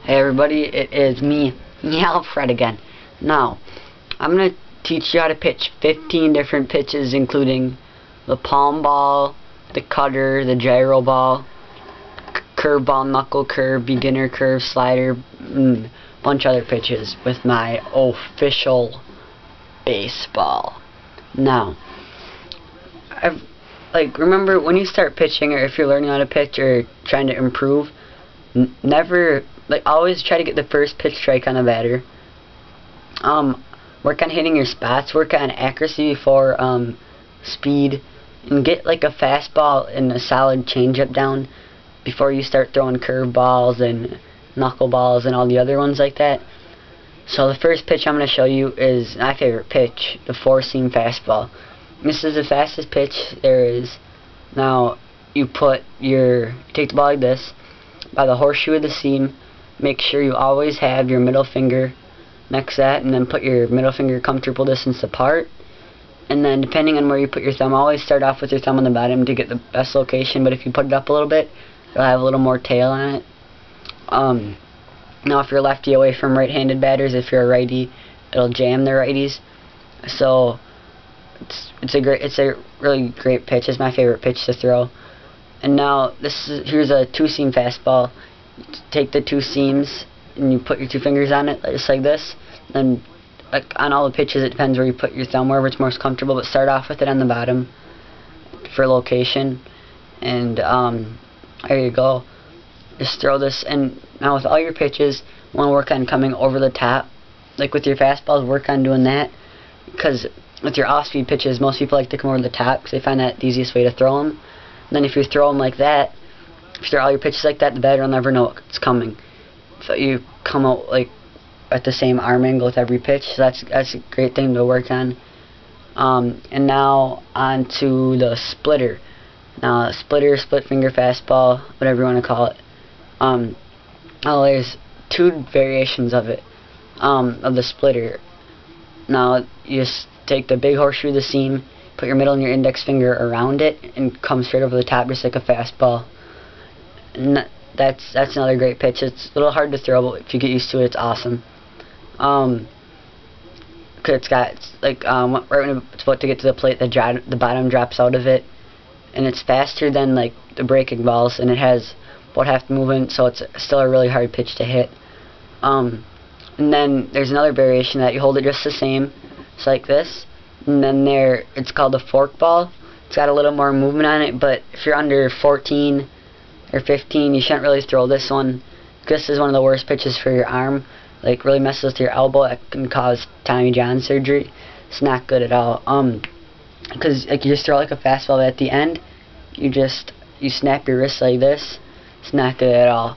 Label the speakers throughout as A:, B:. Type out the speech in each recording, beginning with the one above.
A: Hey everybody, it is me, AlFred again. Now, I'm going to teach you how to pitch 15 different pitches, including the palm ball, the cutter, the gyro ball, curveball, knuckle curve, beginner curve, slider, and a bunch of other pitches with my official baseball. Now, remember when you start pitching, or if you're learning how to pitch or trying to improve, always try to get the first pitch strike on the batter. Work on hitting your spots, work on accuracy before speed, and get like a fastball and a solid changeup down before you start throwing curveballs and knuckleballs and all the other ones like that. So the first pitch I'm going to show you is my favorite pitch, the four-seam fastball. This is the fastest pitch there is. Now you take the ball like this, by the horseshoe of the seam. Make sure you always have your middle finger next to that, and then put your middle finger comfortable distance apart. And then depending on where you put your thumb, always start off with your thumb on the bottom to get the best location, but if you put it up a little bit, it'll have a little more tail on it. Now if you're lefty, away from right-handed batters. If you're a righty, it'll jam the righties. So it's a really great pitch. It's my favorite pitch to throw. And now here's a two-seam fastball. Take the two seams and you put your two fingers on it just like this. Then on all the pitches, it depends where you put your thumb, wherever it's most comfortable, but start off with it on the bottom for location. And there you go. Just throw this. And now with all your pitches, you want to work on coming over the top. Like with your fastballs, work on doing that, because with your off-speed pitches, most people like to come over the top because they find that the easiest way to throw them. And then if you throw them like that, if you throw all your pitches like that, the batter will never know it's coming. So you come out like at the same arm angle with every pitch. So that's a great thing to work on. And now on to the splitter. Now splitter, split finger fastball, whatever you want to call it. There's two variations of it, of the splitter. Now you just take the big horseshoe of the seam, put your middle and your index finger around it, and come straight over the top just like a fastball. And that's another great pitch. It's a little hard to throw, but if you get used to it, it's awesome. Cause right when it's about to get to the plate, the bottom drops out of it, and it's faster than like the breaking balls, and it has about half the movement, so it's still a really hard pitch to hit. And then there's another variation that you hold it just the same, it's like this, and then it's called a forkball. It's got a little more movement on it, but if you're under 14 or 15, you shouldn't really throw this one. This is one of the worst pitches for your arm. Like, really messes with your elbow. It can cause Tommy John surgery. It's not good at all. Because you just throw like a fastball, but at the end, you snap your wrist like this. It's not good at all.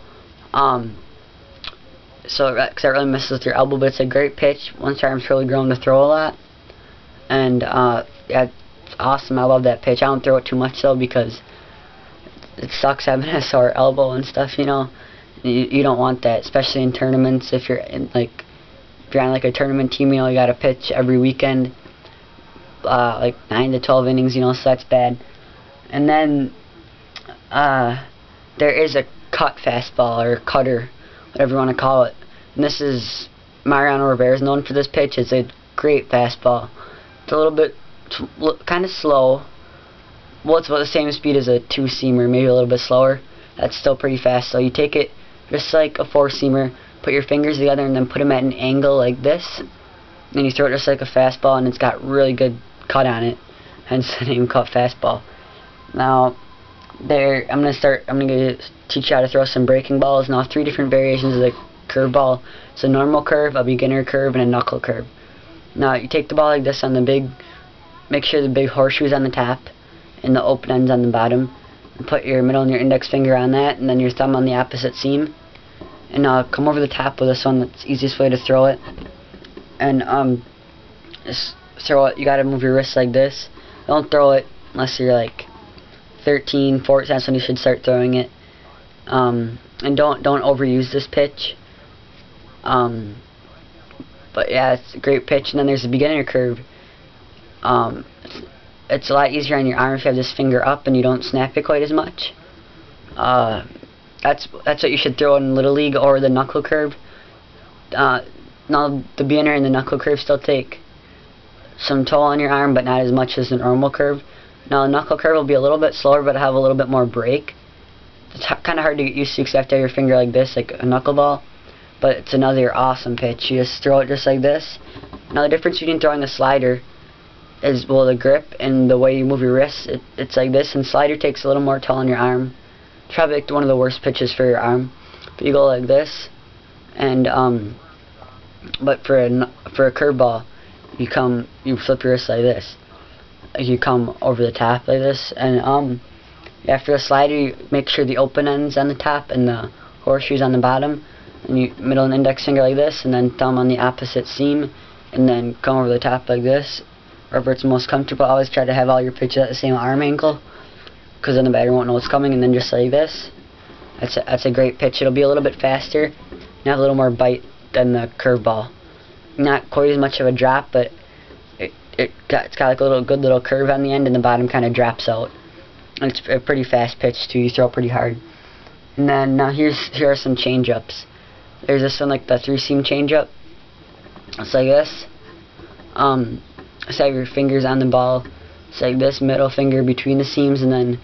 A: So that really messes with your elbow, but it's a great pitch once your arm's really grown to throw a lot. And yeah, it's awesome. I love that pitch. I don't throw it too much though, because it sucks having a sore elbow and stuff, you know. You don't want that, especially in tournaments. If you're on like a tournament team, you know, you gotta pitch every weekend, like 9 to 12 innings, you know, so that's bad. And then there is a cut fastball, or cutter, whatever you want to call it. And this is Mariano Rivera is known for this pitch. It's a great fastball. It's a little bit kind of slow. Well, it's about the same speed as a two-seamer, maybe a little bit slower. That's still pretty fast. So you take it just like a four-seamer, put your fingers together, and then put them at an angle like this. Then you throw it just like a fastball, and it's got really good cut on it. Hence the name, cut fastball. Now, I'm gonna teach you how to throw some breaking balls. Now, 3 different variations of the curveball. It's a normal curve, a beginner curve, and a knuckle curve. Now, you take the ball like this on make sure the big horseshoe's on the top and the open end's on the bottom. And put your middle and your index finger on that, and then your thumb on the opposite seam. And come over the top with this one. That's the easiest way to throw it. And just throw it. You gotta move your wrist like this. Don't throw it unless you're like 13, 14. That's when you should start throwing it. And don't overuse this pitch. But yeah, it's a great pitch. And then there's the beginner curve. It's a lot easier on your arm if you have this finger up and you don't snap it quite as much. That's what you should throw in Little League or the knuckle curve. Now the beginner and the knuckle curve still take some toll on your arm, but not as much as the normal curve. Now the knuckle curve will be a little bit slower, but have a little bit more break. It's kind of hard to get used to because you have to have your finger like this, like a knuckleball. But it's another awesome pitch. You just throw it just like this. Now the difference between throwing a slider is, well, the grip and the way you move your wrists. It's like this, and slider takes a little more toll on your arm. It's probably like one of the worst pitches for your arm. But you go like this, and but for a curveball, you flip your wrist like this. You come over the top like this, and after the slider, you make sure the open end's on the top and the horseshoe's on the bottom, and you middle and index finger like this, and then thumb on the opposite seam, and then come over the top like this, wherever it's most comfortable. Always try to have all your pitches at the same arm angle, because then the batter won't know what's coming. And then just like this. That's a great pitch. It'll be a little bit faster and have a little more bite than the curveball. Not quite as much of a drop, but it's got like a good little curve on the end, and the bottom kind of drops out. And it's a pretty fast pitch too. You throw it pretty hard. And then now here are some changeups. There's this one, like the 3-seam changeup. It's like this. Just have your fingers on the ball. It's like this, middle finger between the seams, and then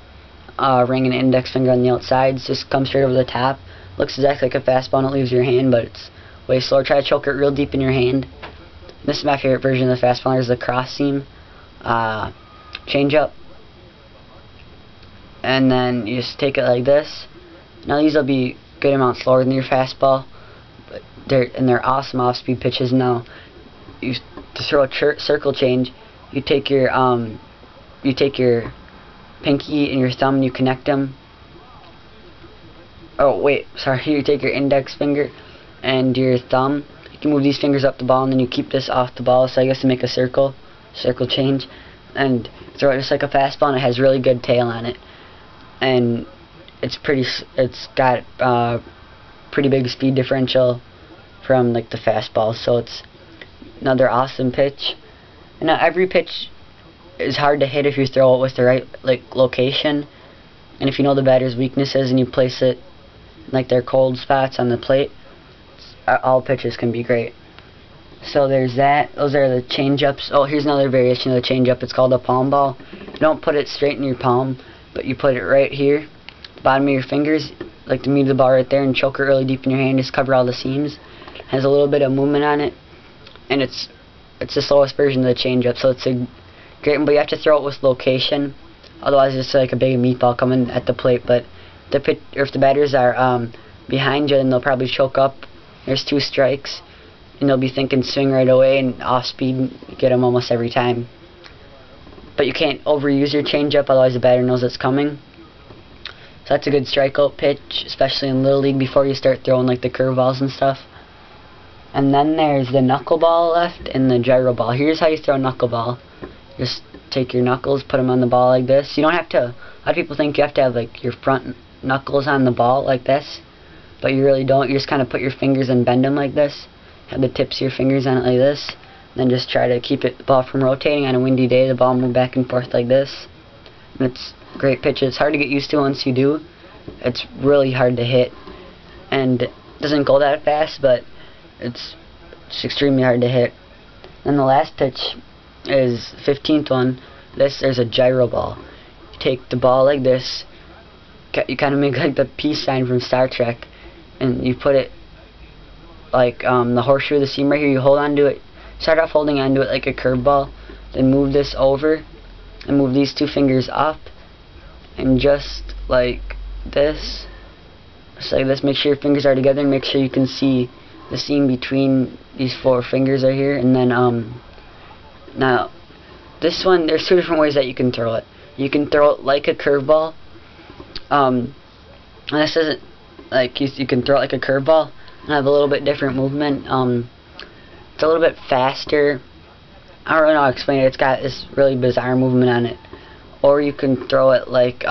A: ring and index finger on the outsides. Just come straight over the top. Looks exactly like a fastball and it leaves your hand, but it's way slower. Try to choke it real deep in your hand. This is my favorite version of the fastball. There's the cross seam changeup. And then you just take it like this. Now these will be a good amount slower than your fastball, but they're awesome off-speed pitches. Now to throw a circle change, you take your pinky and your thumb and you connect them. Oh wait, sorry. You take your index finger and your thumb. You can move these fingers up the ball, and then you keep this off the ball. So I guess to make a circle change, and throw it just like a fastball. And it has really good tail on it, and it's got pretty big speed differential from like the fastball. So it's another awesome pitch. And now every pitch is hard to hit if you throw it with the right location, and if you know the batter's weaknesses and you place it in, like, their cold spots on the plate. All pitches can be great. So there's that. Those are the changeups. Oh, here's another variation of the changeup. It's called a palmball. You don't put it straight in your palm, but you put it right here, bottom of your fingers, like the meat of the ball right there, and choke it really deep in your hand. Just cover all the seams. It has a little bit of movement on it, and it's the slowest version of the changeup. So it's a great one, but you have to throw it with location. Otherwise, it's like a big meatball coming at the plate. But if the batters are behind you, then they'll probably choke up. There's 2 strikes, and they'll be thinking swing right away, and off speed, you get them almost every time. But you can't overuse your changeup, otherwise the batter knows it's coming. So that's a good strikeout pitch, especially in Little League before you start throwing like the curveballs and stuff. And then there's the knuckleball left and the gyro ball. Here's how you throw a knuckleball. Just take your knuckles, put them on the ball like this. You don't have to. A lot of people think you have to have like your front knuckles on the ball like this, but you really don't. You just kind of put your fingers and bend them like this. Have the tips of your fingers on it like this. And then just try to keep the ball from rotating. On a windy day, the ball move back and forth like this. And it's a great pitch. It's hard to get used to once you do. It's really hard to hit, and it doesn't go that fast, but it's extremely hard to hit. And the last pitch is the 15th one. There's a gyro ball. You take the ball like this. You kind of make like the peace sign from Star Trek, and you put it like the horseshoe of the seam right here. You hold on to it. Start off holding on to it like a curveball. Then move this over, and move these 2 fingers up, and just like this. Just like this. Make sure your fingers are together, and make sure you can see the seam between these 4 fingers right here. And then now this one, there's 2 different ways that you can throw it. You can throw it like a curveball. And this isn't like you can throw it like a curveball and have a little bit different movement. It's a little bit faster. I don't know how to explain it. It's got this really bizarre movement on it. Or you can throw it like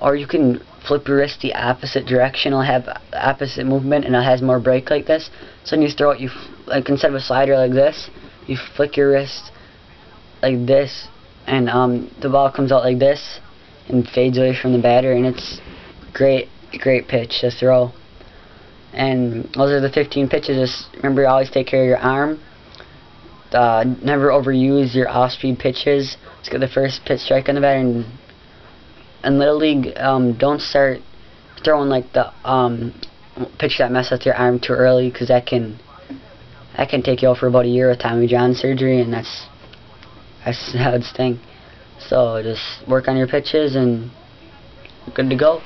A: or you can flip your wrist the opposite direction. It'll have opposite movement, and it has more break like this. So when you throw it, you like, instead of a slider like this, you flick your wrist like this, and the ball comes out like this and fades away from the batter, and it's great. great pitch to throw. And those are the 15 pitches. Just remember, you always take care of your arm. Never overuse your off-speed pitches. Let's get the first pitch strike on the batter. And in Little League, don't start throwing like the pitch that messes with your arm too early, because that can take you out for about a year with Tommy John surgery, and that's a sad thing. So just work on your pitches and you're good to go.